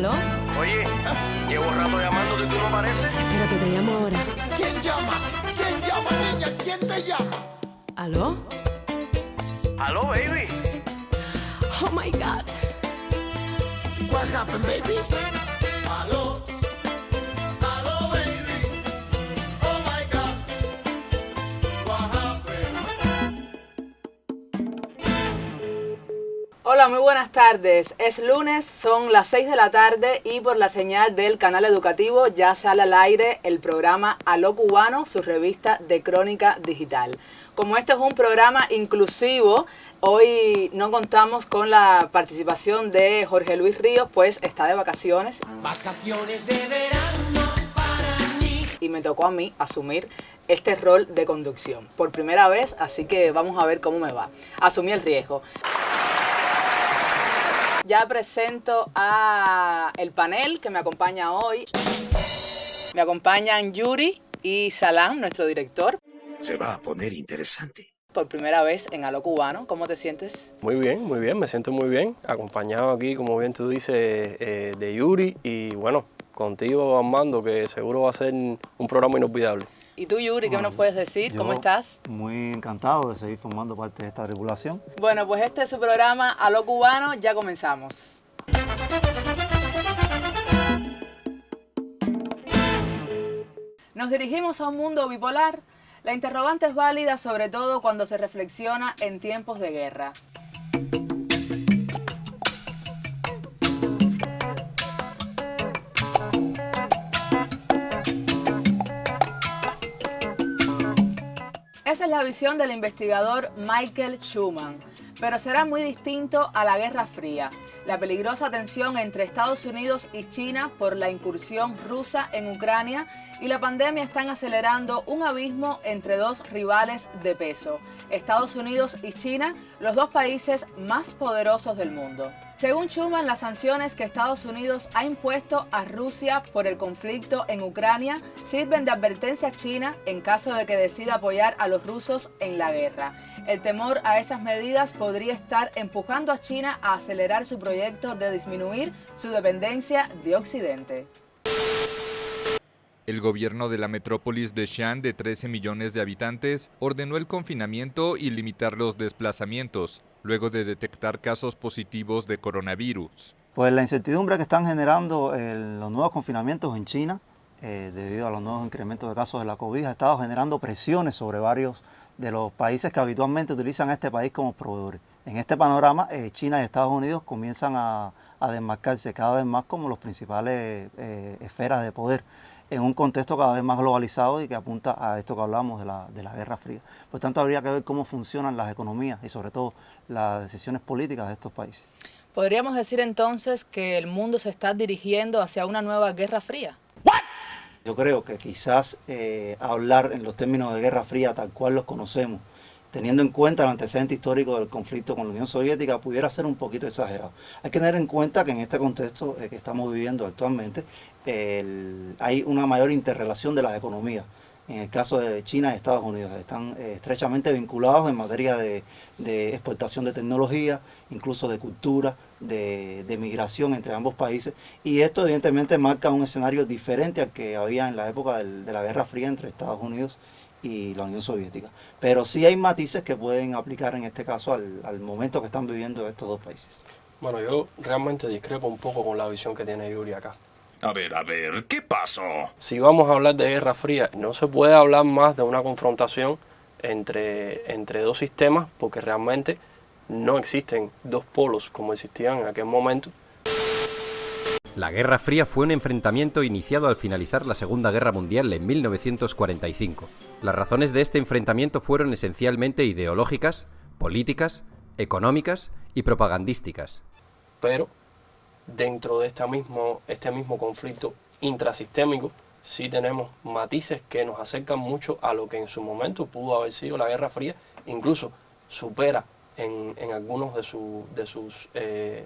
¿Aló? Oye, llevo rato llamándote y tú no apareces. Espera que te llamo ahora. ¿Quién llama? ¿Quién llama, niña? ¿Quién te llama? ¿Aló? Aló, baby. Oh my God. What happened, baby? Aló. Aló, baby. Oh my God. What happened? Hola, muy buenas tardes. Es lunes, son las 6 de la tarde y por la señal del canal educativo ya sale al aire el programa Aló Cubano, su revista de crónica digital. Como este es un programa inclusivo, hoy no contamos con la participación de Jorge Luis Ríos, pues está de vacaciones. Vacaciones de verano para mí. Y me tocó a mí asumir este rol de conducción por primera vez, así que vamos a ver cómo me va. Asumí el riesgo. Ya presento a el panel que me acompaña hoy. Me acompañan Yuri y Salam, nuestro director. Se va a poner interesante. Por primera vez en Aló Cubano. ¿Cómo te sientes? Muy bien, me siento muy bien, acompañado aquí, como bien tú dices, de Yuri y bueno, contigo, Armando, que seguro va a ser un programa inolvidable. ¿Y tú, Yuri, qué nos puedes decir? ¿Cómo estás? Muy encantado de seguir formando parte de esta tripulación. Bueno, pues este es su programa Aló Cubano, ya comenzamos. Nos dirigimos a un mundo bipolar. La interrogante es válida sobre todo cuando se reflexiona en tiempos de guerra. Esa es la visión del investigador Michael Schuman, pero será muy distinto a la Guerra Fría, la peligrosa tensión entre Estados Unidos y China por la incursión rusa en Ucrania y la pandemia están acelerando un abismo entre dos rivales de peso, Estados Unidos y China, los dos países más poderosos del mundo. Según Schuman, las sanciones que Estados Unidos ha impuesto a Rusia por el conflicto en Ucrania sirven de advertencia a China en caso de que decida apoyar a los rusos en la guerra. El temor a esas medidas podría estar empujando a China a acelerar su proyecto de disminuir su dependencia de Occidente. El gobierno de la metrópolis de Xi'an, de 13 millones de habitantes, ordenó el confinamiento y limitar los desplazamientos, luego de detectar casos positivos de coronavirus. Pues la incertidumbre que están generando los nuevos confinamientos en China, debido a los nuevos incrementos de casos de la COVID, ha estado generando presiones sobre varios de los países que habitualmente utilizan a este país como proveedores. En este panorama, China y Estados Unidos comienzan a desmarcarse cada vez más como los principales esferas de poder, en un contexto cada vez más globalizado y que apunta a esto que hablamos de la Guerra Fría. Por tanto, habría que ver cómo funcionan las economías y sobre todo las decisiones políticas de estos países. ¿Podríamos decir entonces que el mundo se está dirigiendo hacia una nueva Guerra Fría? Yo creo que quizás hablar en los términos de Guerra Fría tal cual los conocemos, teniendo en cuenta el antecedente histórico del conflicto con la Unión Soviética, pudiera ser un poquito exagerado. Hay que tener en cuenta que en este contexto que estamos viviendo actualmente, hay una mayor interrelación de las economías. En el caso de China y Estados Unidos, están estrechamente vinculados en materia de exportación de tecnología, incluso de cultura, de migración entre ambos países. Y esto evidentemente marca un escenario diferente al que había en la época de la Guerra Fría entre Estados Unidos y la Unión Soviética. Pero sí hay matices que pueden aplicar en este caso al momento que están viviendo estos dos países. Bueno, yo realmente discrepo un poco con la visión que tiene Yuri acá. A ver, ¿qué pasó? Si vamos a hablar de Guerra Fría, no se puede hablar más de una confrontación entre dos sistemas, porque realmente no existen dos polos como existían en aquel momento. La Guerra Fría fue un enfrentamiento iniciado al finalizar la Segunda Guerra Mundial en 1945. Las razones de este enfrentamiento fueron esencialmente ideológicas, políticas, económicas y propagandísticas. Pero dentro de este mismo conflicto intrasistémico, sí tenemos matices que nos acercan mucho a lo que en su momento pudo haber sido la Guerra Fría, incluso supera en algunos de sus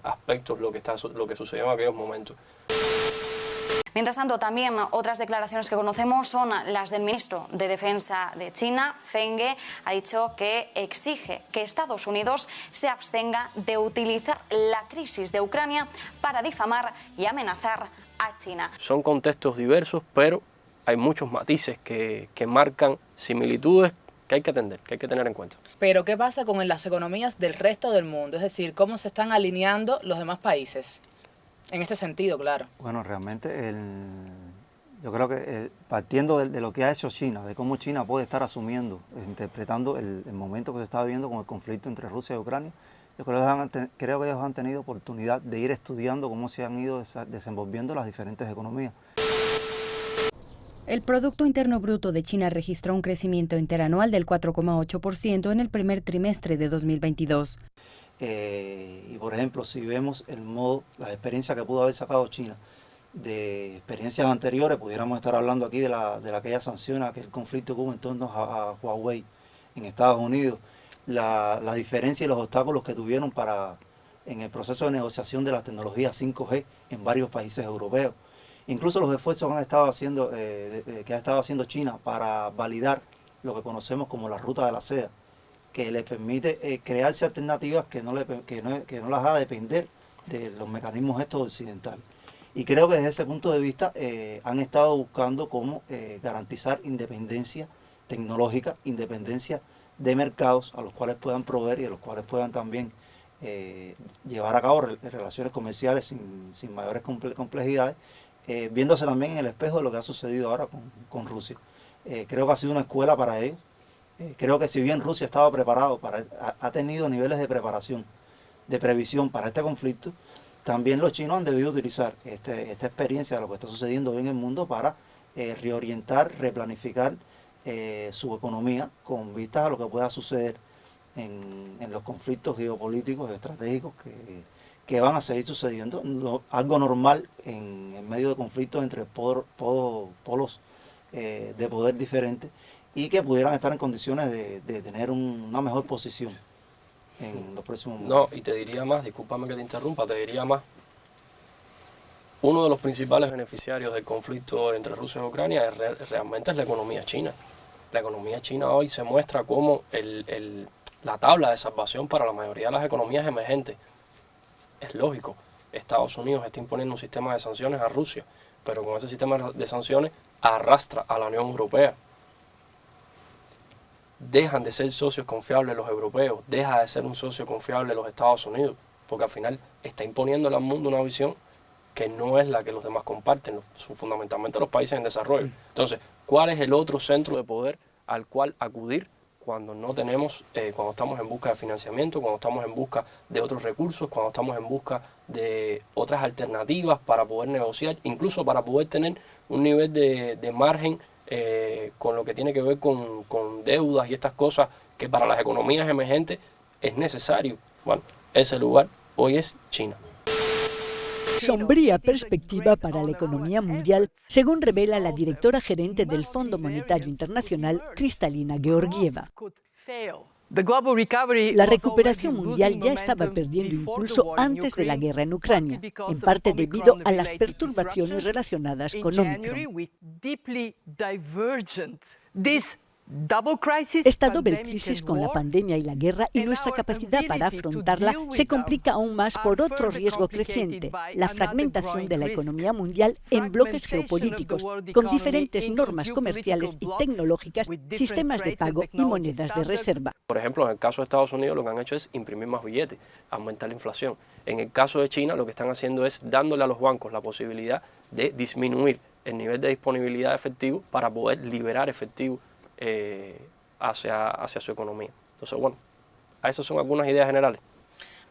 aspectos lo que sucedió en aquellos momentos. Mientras tanto, también otras declaraciones que conocemos son las del ministro de Defensa de China, Feng Ge. Ha dicho que exige que Estados Unidos se abstenga de utilizar la crisis de Ucrania para difamar y amenazar a China. Son contextos diversos, pero hay muchos matices que marcan similitudes que hay que atender, que hay que tener en cuenta. Pero ¿qué pasa con las economías del resto del mundo? Es decir, ¿cómo se están alineando los demás países? En este sentido, claro. Bueno, realmente yo creo que partiendo de lo que ha hecho China, de cómo China puede estar asumiendo, interpretando el momento que se está viviendo con el conflicto entre Rusia y Ucrania, yo creo que ellos han tenido oportunidad de ir estudiando cómo se han ido desenvolviendo las diferentes economías. El Producto Interno Bruto de China registró un crecimiento interanual del 4,8% en el primer trimestre de 2022. Y por ejemplo, si vemos las experiencias que pudo haber sacado China de experiencias anteriores, pudiéramos estar hablando aquí de aquellas sanciones, aquel conflicto que hubo en torno a Huawei en Estados Unidos, la diferencia y los obstáculos que tuvieron en el proceso de negociación de la tecnología 5G en varios países europeos. Incluso los esfuerzos que ha estado haciendo China para validar lo que conocemos como la ruta de la seda, que le permite crearse alternativas que no las haga depender de los mecanismos estos occidentales. Y creo que desde ese punto de vista han estado buscando cómo garantizar independencia tecnológica, independencia de mercados a los cuales puedan proveer y a los cuales puedan también llevar a cabo relaciones comerciales sin mayores complejidades, viéndose también en el espejo de lo que ha sucedido ahora con Rusia. Creo que ha sido una escuela para ellos. Creo que si bien Rusia estaba preparado, ha tenido niveles de preparación, de previsión para este conflicto, también los chinos han debido utilizar esta experiencia de lo que está sucediendo hoy en el mundo para reorientar, replanificar su economía con vistas a lo que pueda suceder en los conflictos geopolíticos y estratégicos que van a seguir sucediendo. Algo normal en medio de conflictos entre polos de poder diferentes y que pudieran estar en condiciones de tener una mejor posición en los próximos meses. No, y te diría más, discúlpame que te interrumpa, te diría más. Uno de los principales beneficiarios del conflicto entre Rusia y Ucrania realmente es la economía china. La economía china hoy se muestra como la tabla de salvación para la mayoría de las economías emergentes. Es lógico, Estados Unidos está imponiendo un sistema de sanciones a Rusia, pero con ese sistema de sanciones arrastra a la Unión Europea. Dejan de ser socios confiables los europeos, deja de ser un socio confiable los Estados Unidos, porque al final está imponiéndole al mundo una visión que no es la que los demás comparten, fundamentalmente los países en desarrollo. Entonces, ¿cuál es el otro centro de poder al cual acudir cuando no tenemos, cuando estamos en busca de financiamiento, cuando estamos en busca de otros recursos, cuando estamos en busca de otras alternativas para poder negociar, incluso para poder tener un nivel de margen con lo que tiene que ver con deudas y estas cosas que para las economías emergentes es necesario? Bueno, ese lugar hoy es China. Sombría perspectiva para la economía mundial, según revela la directora gerente del Fondo Monetario Internacional, Kristalina Georgieva. La recuperación mundial ya estaba perdiendo impulso antes de la guerra en Ucrania, en parte debido a las perturbaciones relacionadas con Omicron. Esta doble crisis con la pandemia y la guerra y nuestra capacidad para afrontarla se complica aún más por otro riesgo creciente, la fragmentación de la economía mundial en bloques geopolíticos, con diferentes normas comerciales y tecnológicas, sistemas de pago y monedas de reserva. Por ejemplo, en el caso de Estados Unidos lo que han hecho es imprimir más billetes, aumentar la inflación. En el caso de China lo que están haciendo es dándole a los bancos la posibilidad de disminuir el nivel de disponibilidad de efectivo para poder liberar efectivo hacia su economía. Entonces, bueno, esas son algunas ideas generales.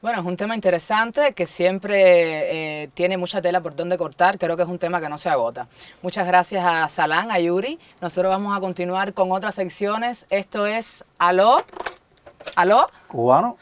Bueno, es un tema interesante que siempre tiene mucha tela por donde cortar. Creo que es un tema que no se agota. Muchas gracias a Salán, a Yuri. Nosotros vamos a continuar con otras secciones. Esto es Aló. ¿Aló? Cubano.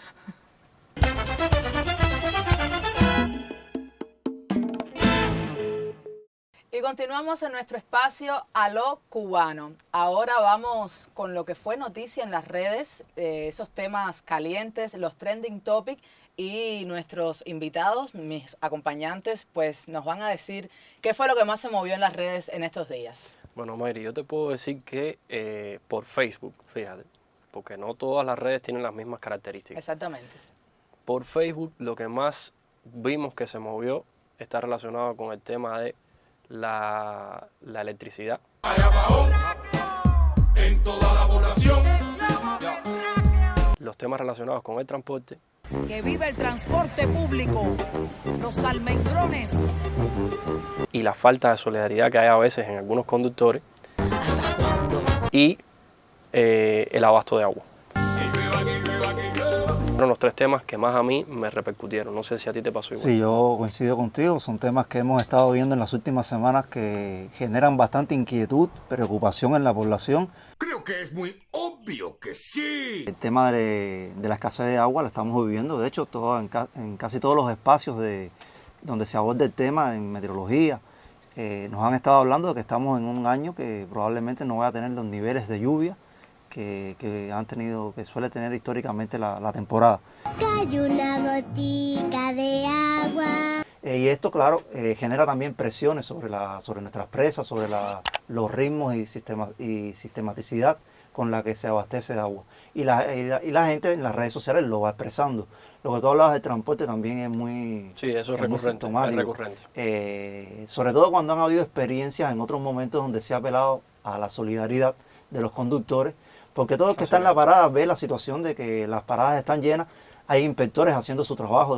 Y continuamos en nuestro espacio Aló Cubano. Ahora vamos con lo que fue noticia en las redes, esos temas calientes, los trending topics, y nuestros invitados, mis acompañantes, pues nos van a decir qué fue lo que más se movió en las redes en estos días. Bueno, Mayri, yo te puedo decir que por Facebook, fíjate, porque no todas las redes tienen las mismas características. Exactamente. Por Facebook lo que más vimos que se movió está relacionado con el tema de la electricidad. Hay apagón en toda la población. Los temas relacionados con el transporte. Que viva el transporte público, los almendrones. Y la falta de solidaridad que hay a veces en algunos conductores. Y el abasto de agua. Fueron los tres temas que más a mí me repercutieron. No sé si a ti te pasó igual. Sí, yo coincido contigo. Son temas que hemos estado viendo en las últimas semanas que generan bastante inquietud, preocupación en la población. Creo que es muy obvio que sí. El tema de la escasez de agua la estamos viviendo, de hecho, en casi todos los espacios donde se aborda el tema en meteorología. Nos han estado hablando de que estamos en un año que probablemente no va a tener los niveles de lluvia que suele tener históricamente la temporada. Cae una gotica de agua. Y esto, claro, genera también presiones sobre nuestras presas, sobre los ritmos y sistematicidad con la que se abastece de agua. Y la gente en las redes sociales lo va expresando. Lo que tú hablabas del transporte también es muy... Sí, eso es recurrente. Sobre todo cuando han habido experiencias en otros momentos donde se ha apelado a la solidaridad de los conductores, porque todo el que está en la parada ve la situación de que las paradas están llenas. Hay inspectores haciendo su trabajo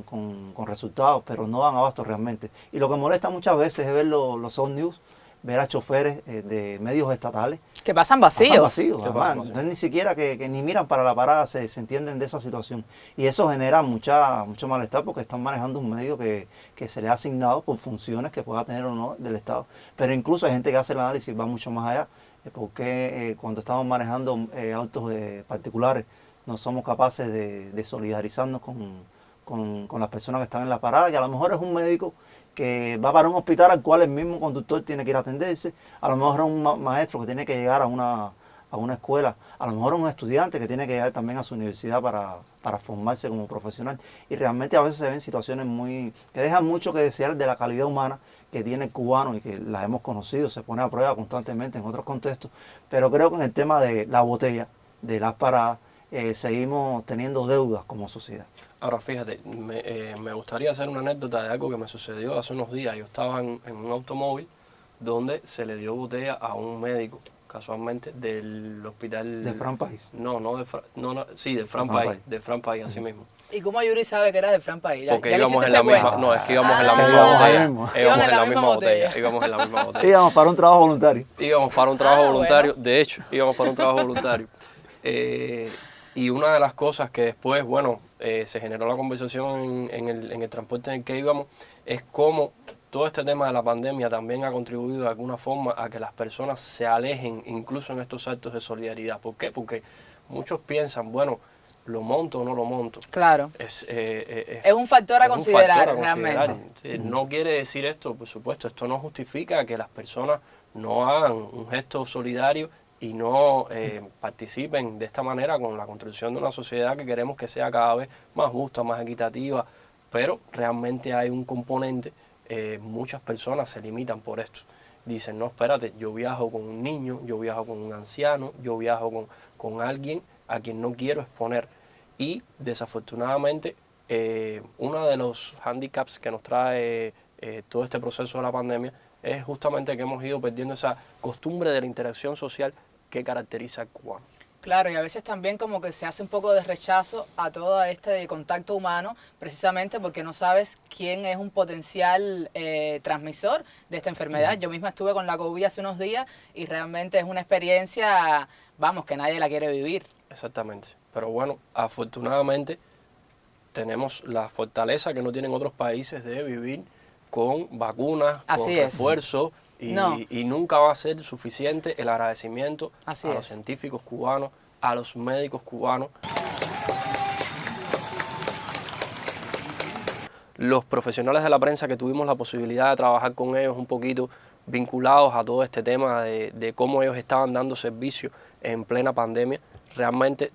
con resultados, pero no dan abasto realmente. Y lo que molesta muchas veces es ver los old news, ver a choferes de medios estatales. Que pasan vacíos. No es ni siquiera que ni miran para la parada, se entienden de esa situación. Y eso genera mucho malestar porque están manejando un medio que se le ha asignado por funciones que pueda tener o no del Estado. Pero incluso hay gente que hace el análisis, va mucho más allá, porque cuando estamos manejando autos particulares, no somos capaces de solidarizarnos con las personas que están en la parada, que a lo mejor es un médico que va para un hospital al cual el mismo conductor tiene que ir a atenderse, a lo mejor es un maestro que tiene que llegar a una escuela, a lo mejor es un estudiante que tiene que llegar también a su universidad para formarse como profesional. Y realmente a veces se ven situaciones que dejan mucho que desear de la calidad humana que tiene el cubano y que las hemos conocido, se pone a prueba constantemente en otros contextos, pero creo que en el tema de la botella, de las paradas, seguimos teniendo deudas como sociedad. Ahora fíjate, me gustaría hacer una anécdota de algo que me sucedió hace unos días. Yo estaba en un automóvil donde se le dio botella a un médico, casualmente, del hospital... ¿De Fran País? Sí, del Fran País, de Fran País, así mismo. ¿Y cómo Yuri sabe que era de Fran País? Porque íbamos en la misma, no, es que íbamos en la misma botella. Íbamos en la misma botella. Íbamos para un trabajo voluntario. Íbamos para un trabajo voluntario, bueno. De hecho, íbamos para un trabajo voluntario. Y una de las cosas que después, se generó la conversación en el transporte en el que íbamos, es cómo todo este tema de la pandemia también ha contribuido de alguna forma a que las personas se alejen incluso en estos actos de solidaridad. ¿Por qué? Porque muchos piensan, ¿lo monto o no lo monto? Claro. Es un factor a considerar realmente. Sí, no quiere decir esto, por supuesto, esto no justifica que las personas no hagan un gesto solidario y no participen de esta manera con la construcción de una sociedad que queremos que sea cada vez más justa, más equitativa, pero realmente hay un componente, muchas personas se limitan por esto. Dicen, no, espérate, yo viajo con un niño, yo viajo con un anciano, yo viajo con alguien a quien no quiero exponer. Y desafortunadamente, uno de los handicaps que nos trae todo este proceso de la pandemia es justamente que hemos ido perdiendo esa costumbre de la interacción social que caracteriza al cubano. Claro, y a veces también como que se hace un poco de rechazo a todo este contacto humano, precisamente porque no sabes quién es un potencial transmisor de esta enfermedad. Yo misma estuve con la COVID hace unos días y realmente es una experiencia, que nadie la quiere vivir. Exactamente, pero afortunadamente tenemos la fortaleza que no tienen otros países de vivir con vacunas, con refuerzos. Y nunca va a ser suficiente el agradecimiento a los científicos cubanos, a los médicos cubanos. los profesionales de la prensa que tuvimos la posibilidad de trabajar con ellos un poquito vinculados a todo este tema de cómo ellos estaban dando servicio en plena pandemia, realmente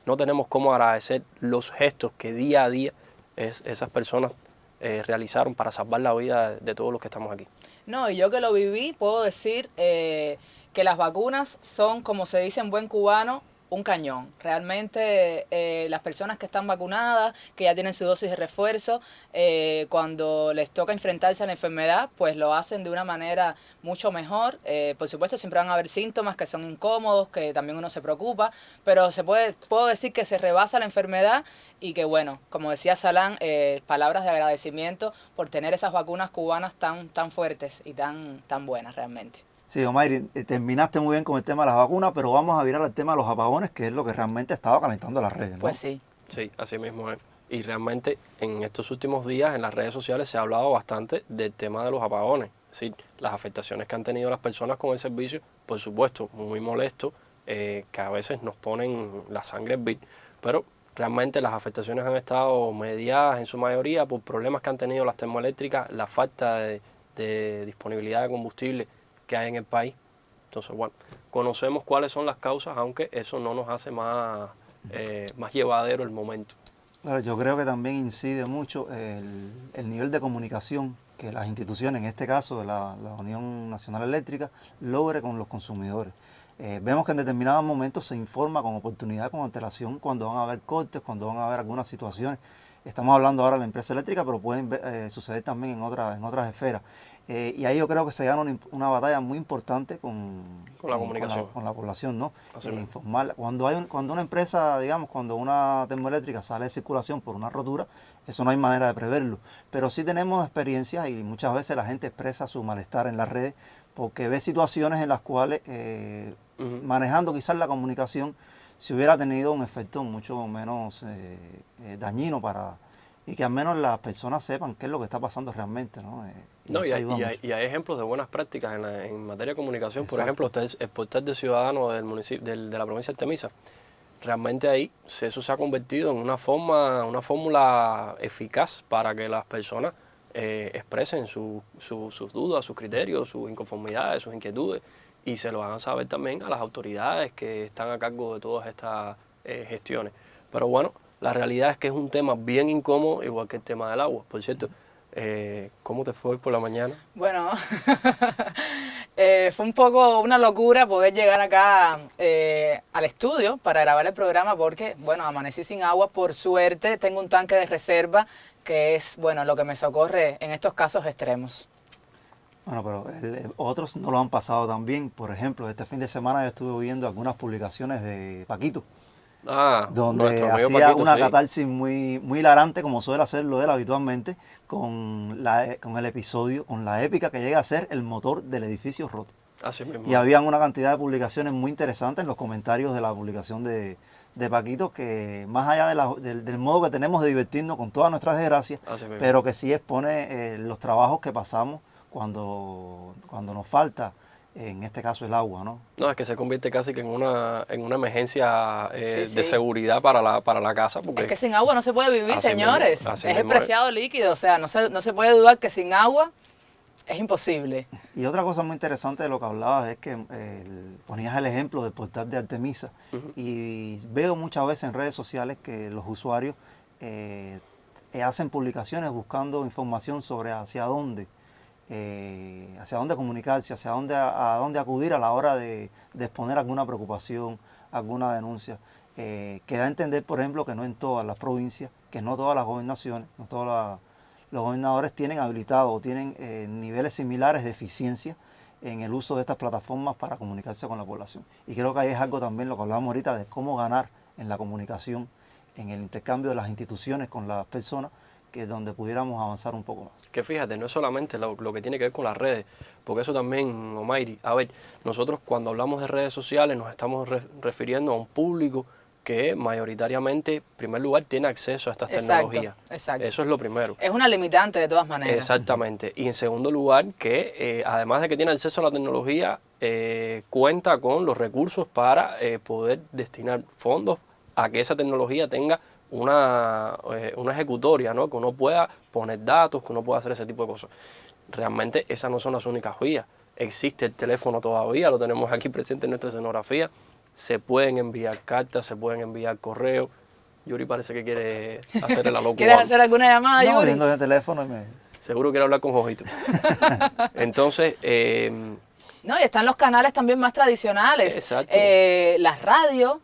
no tenemos cómo agradecer los gestos que día a día esas personas realizaron para salvar la vida de todos los que estamos aquí. No, y yo que lo viví, puedo decir que las vacunas son, como se dice en buen cubano, un cañón. Realmente las personas que están vacunadas, que ya tienen su dosis de refuerzo, cuando les toca enfrentarse a la enfermedad, pues lo hacen de una manera mucho mejor. Por supuesto, siempre van a haber síntomas que son incómodos, que también uno se preocupa, pero puedo decir que se rebasa la enfermedad y que, bueno, como decía Salán, palabras de agradecimiento por tener esas vacunas cubanas tan fuertes y tan buenas realmente. Sí, Omairi, terminaste muy bien con el tema de las vacunas, pero vamos a virar al tema de los apagones, que es lo que realmente estaba calentando las redes, ¿no? Pues sí. Sí, así mismo es. Y realmente en estos últimos días en las redes sociales se ha hablado bastante del tema de los apagones. Es decir, las afectaciones que han tenido las personas con el servicio, por supuesto, muy molesto, que a veces nos ponen la sangre hervir, pero realmente las afectaciones han estado mediadas en su mayoría por problemas que han tenido las termoeléctricas, la falta de disponibilidad de combustible que hay en el país. Entonces, bueno, conocemos cuáles son las causas, aunque eso no nos hace más llevadero el momento. Claro, yo creo que también incide mucho el nivel de comunicación que las instituciones, en este caso de la Unión Nacional Eléctrica, logre con los consumidores. Vemos que en determinados momentos se informa con oportunidad, con antelación, cuando van a haber cortes, cuando van a haber algunas situaciones. Estamos hablando ahora de la empresa eléctrica, pero pueden suceder también en otras esferas. Y ahí yo creo que se gana una batalla muy importante con la comunicación, con la población, ¿no? Informarla. Cuando una empresa, digamos, cuando una termoeléctrica sale de circulación por una rotura, eso no hay manera de preverlo. Pero sí tenemos experiencias y muchas veces la gente expresa su malestar en las redes porque ve situaciones en las cuales manejando quizás la comunicación se hubiera tenido un efecto mucho menos dañino y que al menos las personas sepan qué es lo que está pasando realmente, ¿no? Y hay ejemplos de buenas prácticas en materia de comunicación. Exacto. Por ejemplo, el portal de Ciudadanos del municipio de la provincia de Artemisa. Realmente ahí eso se ha convertido en una fórmula eficaz para que las personas expresen sus dudas, sus criterios, sus inconformidades, sus inquietudes y se lo hagan saber también a las autoridades que están a cargo de todas estas gestiones. Pero bueno, la realidad es que es un tema bien incómodo, igual que el tema del agua. Por cierto, ¿cómo te fue hoy por la mañana? Bueno, fue un poco una locura poder llegar acá al estudio para grabar el programa porque, bueno, amanecí sin agua. Por suerte tengo un tanque de reserva que es, bueno, lo que me socorre en estos casos extremos. Bueno, pero otros no lo han pasado tan bien. Por ejemplo, este fin de semana yo estuve viendo algunas publicaciones de Paquito, donde hacía Paquito, una catarsis muy hilarante, como suele hacerlo él habitualmente, con el episodio, con la épica que llega a ser el motor del edificio roto. Así mismo. Y habían una cantidad de publicaciones muy interesantes en los comentarios de la publicación de Paquito, que más allá del modo que tenemos de divertirnos con todas nuestras desgracias, pero que sí expone los trabajos que pasamos cuando nos falta, en este caso, el agua, ¿no? No, es que se convierte casi que en una emergencia de seguridad para la casa. Porque es que sin agua no se puede vivir, señores. Es el preciado líquido, o sea, no se puede dudar que sin agua es imposible. Y otra cosa muy interesante de lo que hablabas es que ponías el ejemplo del portal de Artemisa. Y veo muchas veces en redes sociales que los usuarios hacen publicaciones buscando información sobre hacia dónde comunicarse, a dónde acudir a la hora de exponer alguna preocupación, alguna denuncia. Que da a entender, por ejemplo, que no en todas las provincias, que no todas las gobernaciones, no todos los gobernadores tienen habilitado o tienen niveles similares de eficiencia en el uso de estas plataformas para comunicarse con la población. Y creo que ahí es algo también lo que hablábamos ahorita de cómo ganar en la comunicación, en el intercambio de las instituciones con las personas, que es donde pudiéramos avanzar un poco más. Que fíjate, no es solamente lo que tiene que ver con las redes, porque eso también, Omairi, a ver, nosotros cuando hablamos de redes sociales nos estamos refiriendo a un público que mayoritariamente, en primer lugar, tiene acceso a estas tecnologías. Exacto. Eso es lo primero. Es una limitante de todas maneras. Exactamente. Y en segundo lugar, que además de que tiene acceso a la tecnología, cuenta con los recursos para poder destinar fondos a que esa tecnología tenga una ejecutoria, ¿no? Que uno pueda poner datos, que uno pueda hacer ese tipo de cosas. Realmente esas no son las únicas vías. Existe el teléfono todavía, lo tenemos aquí presente en nuestra escenografía. Se pueden enviar cartas, se pueden enviar correos. Yuri parece que quiere hacerle la loca. ¿Quieres hacer alguna llamada, Yuri? No, viendo el teléfono y me... Seguro quiere hablar con Jojito. Entonces... no, y están los canales también más tradicionales. Exacto. Las radios.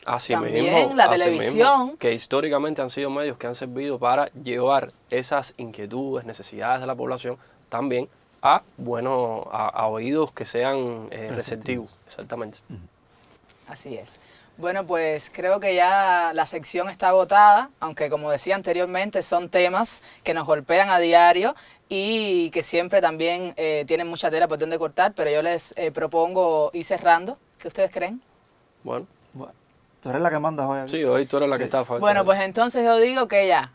Así también, mismo, la así televisión. Mismo, que históricamente han sido medios que han servido para llevar esas inquietudes, necesidades de la población también a oídos que sean receptivos. Exactamente. Así es. Bueno, pues creo que ya la sección está agotada, aunque como decía anteriormente son temas que nos golpean a diario y que siempre también tienen mucha tela por donde cortar, pero yo les propongo ir cerrando. ¿Qué ustedes creen? Bueno. Tú eres la que mandas hoy. Sí, hoy tú eres la que está falta. Bueno, pues entonces yo digo que ya,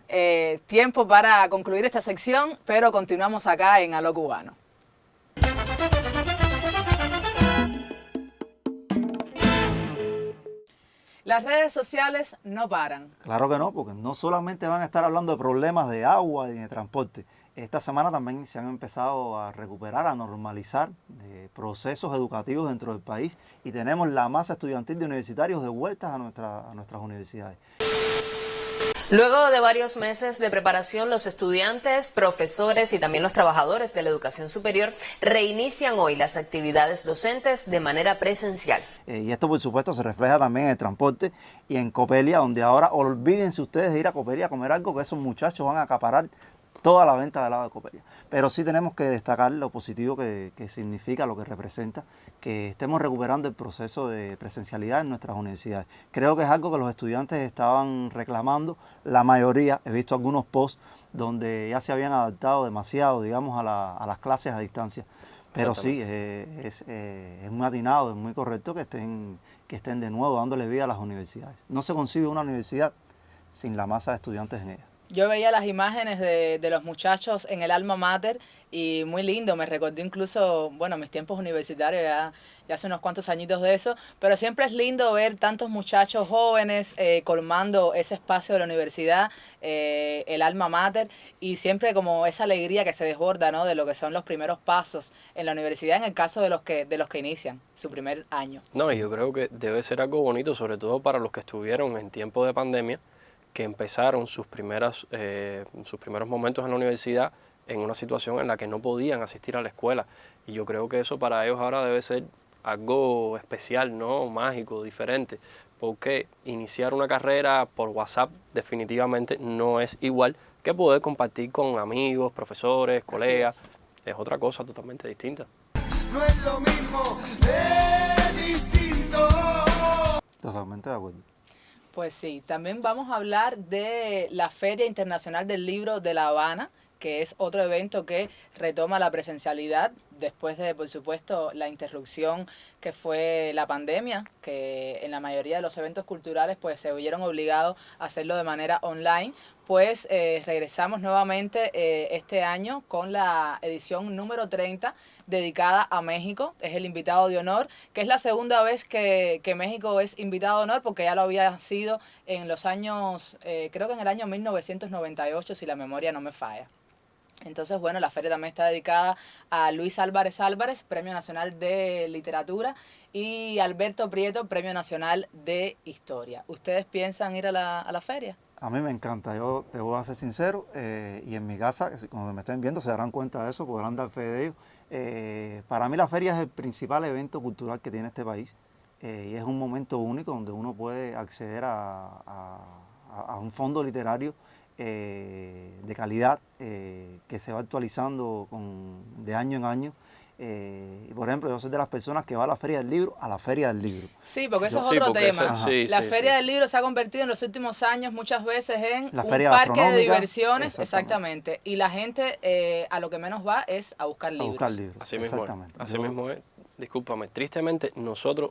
tiempo para concluir esta sección, pero continuamos acá en A lo Cubano. Las redes sociales no paran. Claro que no, porque no solamente van a estar hablando de problemas de agua y de transporte. Esta semana también se han empezado a recuperar, a normalizar procesos educativos dentro del país y tenemos la masa estudiantil de universitarios de vueltas a nuestras universidades. Luego de varios meses de preparación, los estudiantes, profesores y también los trabajadores de la educación superior reinician hoy las actividades docentes de manera presencial. Y esto, por supuesto, se refleja también en el transporte y en Copelia, donde ahora olvídense ustedes de ir a Copelia a comer algo, que esos muchachos van a acaparar toda la venta del lado de Copelia. Pero sí tenemos que destacar lo positivo que significa, lo que representa, que estemos recuperando el proceso de presencialidad en nuestras universidades. Creo que es algo que los estudiantes estaban reclamando, la mayoría, he visto algunos posts donde ya se habían adaptado demasiado, digamos, a las clases a distancia. Pero sí, es muy atinado, es muy correcto que estén de nuevo dándole vida a las universidades. No se concibe una universidad sin la masa de estudiantes en ella. Yo veía las imágenes de los muchachos en el alma mater y muy lindo, me recordó incluso, bueno, mis tiempos universitarios, ya hace unos cuantos añitos de eso, pero siempre es lindo ver tantos muchachos jóvenes colmando ese espacio de la universidad, el alma mater, y siempre como esa alegría que se desborda, ¿no?, de lo que son los primeros pasos en la universidad, en el caso de los que inician su primer año. No, y yo creo que debe ser algo bonito, sobre todo para los que estuvieron en tiempo de pandemia, que empezaron sus primeros momentos en la universidad en una situación en la que no podían asistir a la escuela. Y yo creo que eso para ellos ahora debe ser algo especial, ¿no?, mágico, diferente, porque iniciar una carrera por WhatsApp definitivamente no es igual que poder compartir con amigos, profesores, colegas. Es otra cosa totalmente distinta. No es lo mismo, es distinto. Totalmente de acuerdo. Pues sí, también vamos a hablar de la Feria Internacional del Libro de La Habana, que es otro evento que retoma la presencialidad después de, por supuesto, la interrupción que fue la pandemia, que en la mayoría de los eventos culturales pues se vieron obligados a hacerlo de manera online. Pues regresamos nuevamente este año con la edición número 30 dedicada a México. Es el invitado de honor, que es la segunda vez que México es invitado de honor, porque ya lo había sido en los años, creo que en el año 1998, si la memoria no me falla. Entonces, bueno, la feria también está dedicada a Luis Álvarez Álvarez, Premio Nacional de Literatura, y Alberto Prieto, Premio Nacional de Historia. ¿Ustedes piensan ir a la feria? A mí me encanta, yo te voy a ser sincero, y en mi casa, cuando me estén viendo se darán cuenta de eso, podrán dar fe de ello. Para mí la feria es el principal evento cultural que tiene este país, y es un momento único donde uno puede acceder a un fondo literario de calidad que se va actualizando de año en año. Y por ejemplo, yo soy de las personas que va a la Feria del Libro, Sí, porque eso es otro tema. La Feria del Libro se ha convertido en los últimos años muchas veces en un parque de diversiones. Exactamente. Y la gente a lo que menos va es a buscar libros. Así mismo es. Discúlpame, tristemente nosotros,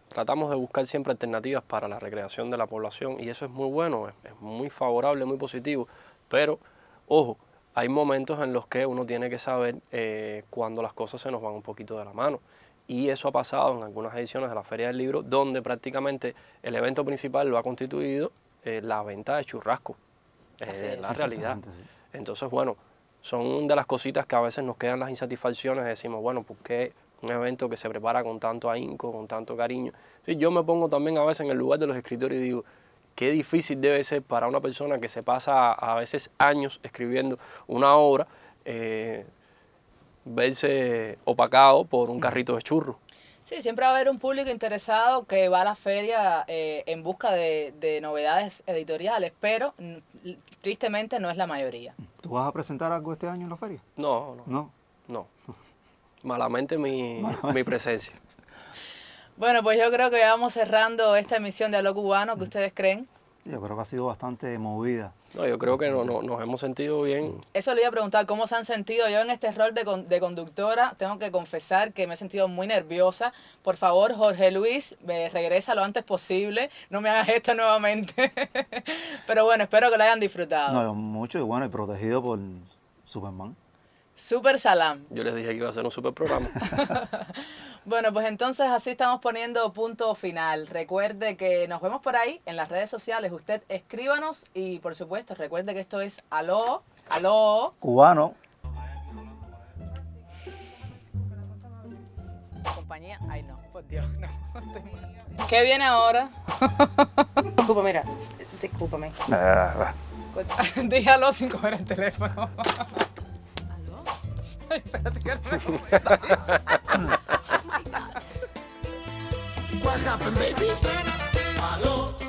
tratamos de buscar siempre alternativas para la recreación de la población y eso es muy bueno, es muy favorable, muy positivo, pero ojo, hay momentos en los que uno tiene que saber cuando las cosas se nos van un poquito de la mano. Y eso ha pasado en algunas ediciones de la Feria del Libro, donde prácticamente el evento principal lo ha constituido la venta de churrasco. Es la realidad. Sí. Entonces, bueno, son de las cositas que a veces nos quedan las insatisfacciones. Decimos, bueno, ¿por qué un evento que se prepara con tanto ahínco, con tanto cariño? Sí, yo me pongo también a veces en el lugar de los escritores y digo, qué difícil debe ser para una persona que se pasa a veces años escribiendo una obra, verse opacado por un carrito de churros. Sí, siempre va a haber un público interesado que va a la feria en busca de novedades editoriales, pero tristemente no es la mayoría. ¿Tú vas a presentar algo este año en la feria? No. Malamente mi presencia. Bueno, pues yo creo que ya vamos cerrando esta emisión de Aló Cubano. ¿Qué ustedes creen? Yo creo que ha sido bastante movida. No, yo creo que nos hemos sentido bien. Eso le iba a preguntar, ¿cómo se han sentido? Yo en este rol de conductora tengo que confesar que me he sentido muy nerviosa. Por favor, Jorge Luis, regresa lo antes posible. No me hagas esto nuevamente. Pero bueno, espero que lo hayan disfrutado. No, mucho y bueno, y protegido por Superman. Super Salam. Yo les dije que iba a ser un super programa. Bueno, pues entonces así estamos poniendo punto final. Recuerde que nos vemos por ahí en las redes sociales. Usted escríbanos y por supuesto recuerde que esto es Aló Cubano. Compañía, ay no, por Dios, no. ¿Qué viene ahora? Discúlpame. Dígalo sin coger el teléfono. Ay, espérate que no me gusta. What happened, baby? Aló.